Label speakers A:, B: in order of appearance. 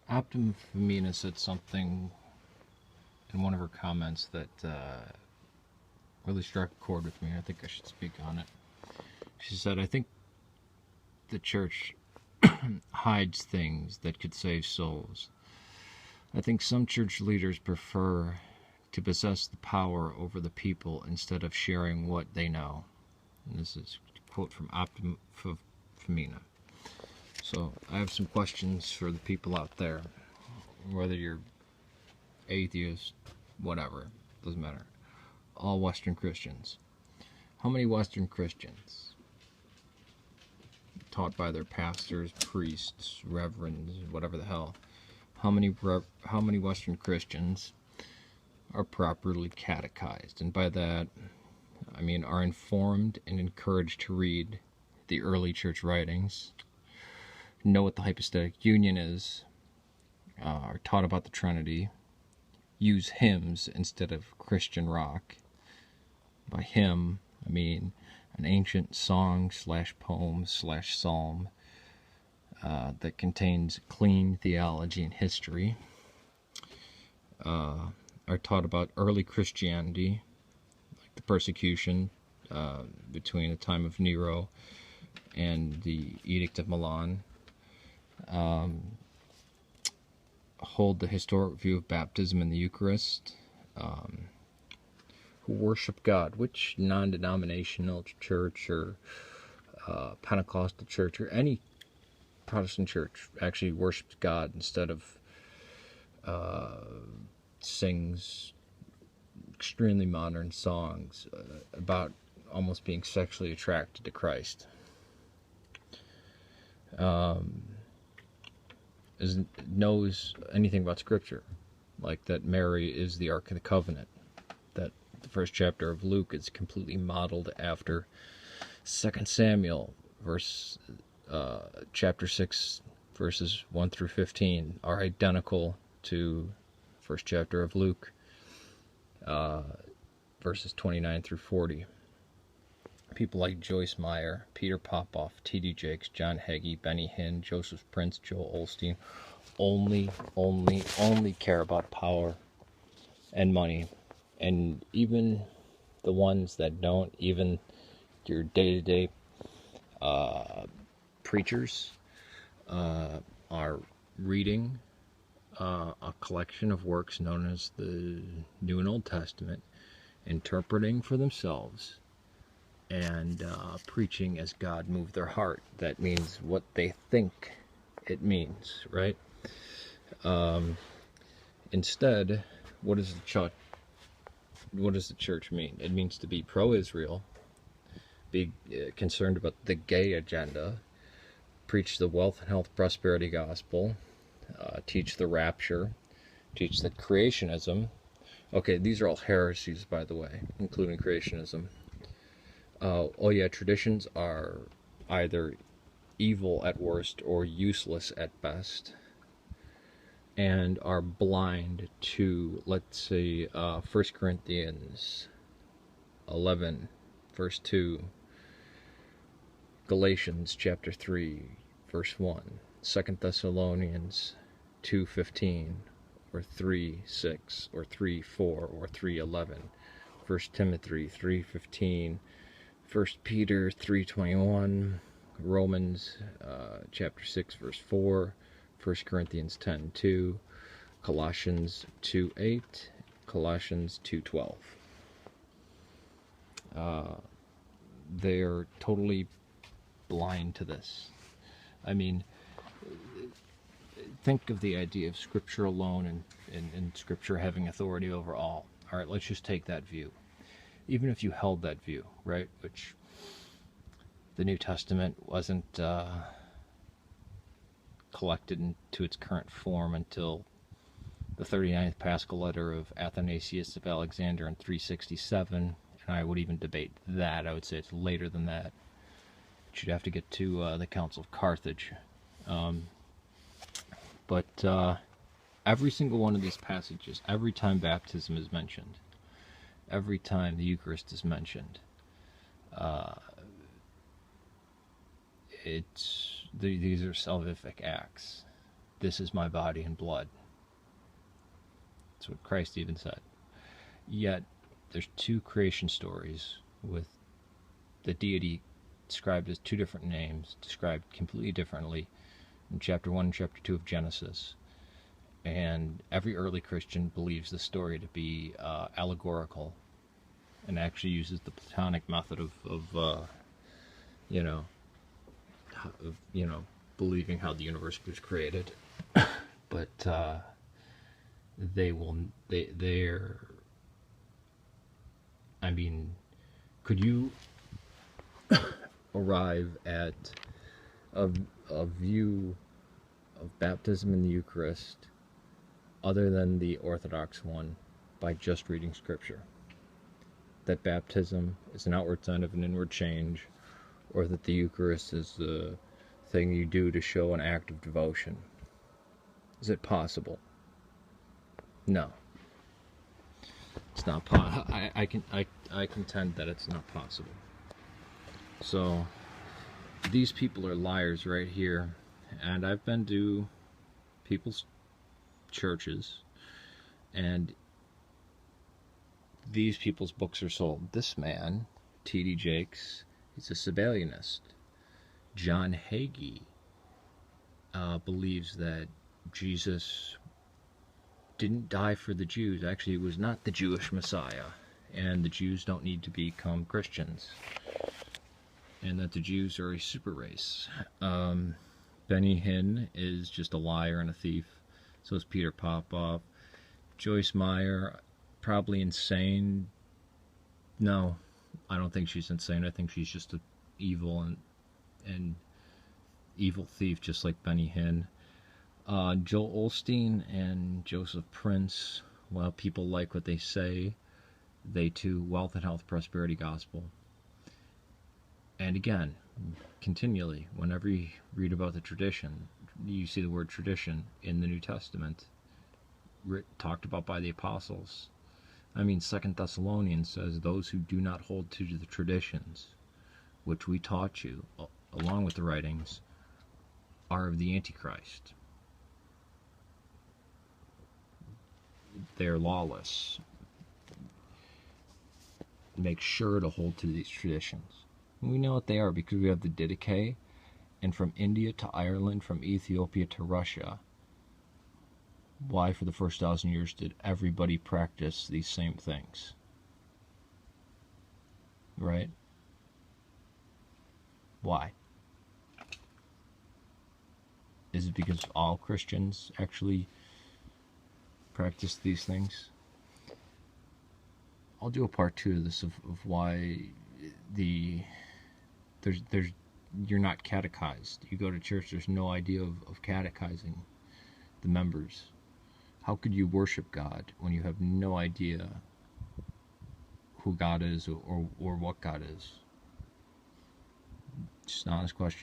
A: Optima Femina said something in one of her comments that really struck a chord with me. I think I should speak on it. She said, I think the church hides things that could save souls. I think some church leaders prefer to possess the power over the people instead of sharing what they know. And this is a quote from Optima Femina. So I have some questions for the people out there, whether you're atheist, whatever, doesn't matter. All Western Christians. How many Western Christians, taught by their pastors, priests, reverends, whatever the hell, how many Western Christians are properly catechized? And by that, I mean are informed and encouraged to read the early church writings, know what the hypostatic union is, are taught about the Trinity, use hymns instead of Christian rock. By hymn, I mean an ancient song / poem / psalm that contains clean theology and history. Are taught about early Christianity, like the persecution between the time of Nero and the Edict of Milan. Hold the historic view of baptism in the Eucharist. Who worship God. Which non-denominational church or Pentecostal church or any Protestant church actually worships God instead of sings extremely modern songs about almost being sexually attracted to Christ? Knows anything about Scripture, like that Mary is the Ark of the Covenant, that the first chapter of Luke is completely modeled after 2 Samuel, chapter 6, verses 1 through 15, are identical to first chapter of Luke, verses 29 through 40. People like Joyce Meyer, Peter Popoff, T.D. Jakes, John Hagee, Benny Hinn, Joseph Prince, Joel Osteen only care about power and money. And even the ones that don't, even your day-to-day preachers are reading a collection of works known as the New and Old Testament, interpreting for themselves, and preaching as God moved their heart. That means what they think it means, right? Instead, what does the church mean? It means to be pro-Israel, be concerned about the gay agenda, preach the wealth and health prosperity gospel, teach the rapture, teach the creationism. Okay, these are all heresies, by the way, including creationism. Traditions are either evil at worst or useless at best, and are blind to, let's say, 1 Corinthians 11, verse 2, Galatians chapter 3, verse 1, 2 Thessalonians 2:15, or 3:6, or 3:4, or 3:11, 1 Timothy 3:15, 1 Peter 3:21, Romans chapter 6, verse 4, 1 Corinthians 10:2, Colossians 2:8, Colossians 2:12. They are totally blind to this. I mean, think of the idea of Scripture alone and Scripture having authority over all. All right, let's just take that view. Even if you held that view, right, which the New Testament wasn't collected into its current form until the 39th Paschal letter of Athanasius of Alexandria in 367, and I would even debate that. I would say it's later than that. You'd have to get to the Council of Carthage. But every single one of these passages, every time baptism is mentioned, every time the Eucharist is mentioned, these are salvific acts. this is my body and blood. That's what Christ even said. Yet, there's two creation stories with the deity described as two different names, described completely differently in chapter 1 and chapter 2 of Genesis. And every early Christian believes the story to be allegorical, and actually uses the Platonic method of believing how the universe was created. But they're. I mean, could you arrive at a view of baptism in the Eucharist other than the Orthodox one by just reading Scripture? That baptism is an outward sign of an inward change, or that the Eucharist is the thing you do to show an act of devotion? Is it possible? No. It's not possible. I contend that it's not possible. So these people are liars right here, and I've been to people's churches, and these people's books are sold. This man, T.D. Jakes, he's a Sabellianist. John Hagee believes that Jesus didn't die for the Jews. Actually, he was not the Jewish Messiah, and the Jews don't need to become Christians, and that the Jews are a super race. Benny Hinn is just a liar and a thief. So is Peter Popoff. Joyce Meyer, probably insane. No, I don't think she's insane. I think she's just an evil and evil thief, just like Benny Hinn. Joel Osteen and Joseph Prince, well, people like what they say. They too, Wealth and Health Prosperity Gospel. And again, continually, whenever you read about the tradition, you see the word tradition in the New Testament, talked about by the apostles. I mean, 2 Thessalonians says, those who do not hold to the traditions which we taught you, along with the writings, are of the Antichrist. They're lawless. Make sure to hold to these traditions. And we know what they are because we have the Didache, and from India to Ireland, from Ethiopia to Russia. Why, for the first 1,000 years, did everybody practice these same things? Right? Why? Is it because all Christians actually practice these things? I'll do a part 2 of this of why you're not catechized. You go to church, there's no idea of catechizing the members. How could you worship God when you have no idea who God is or what God is? Just an honest question.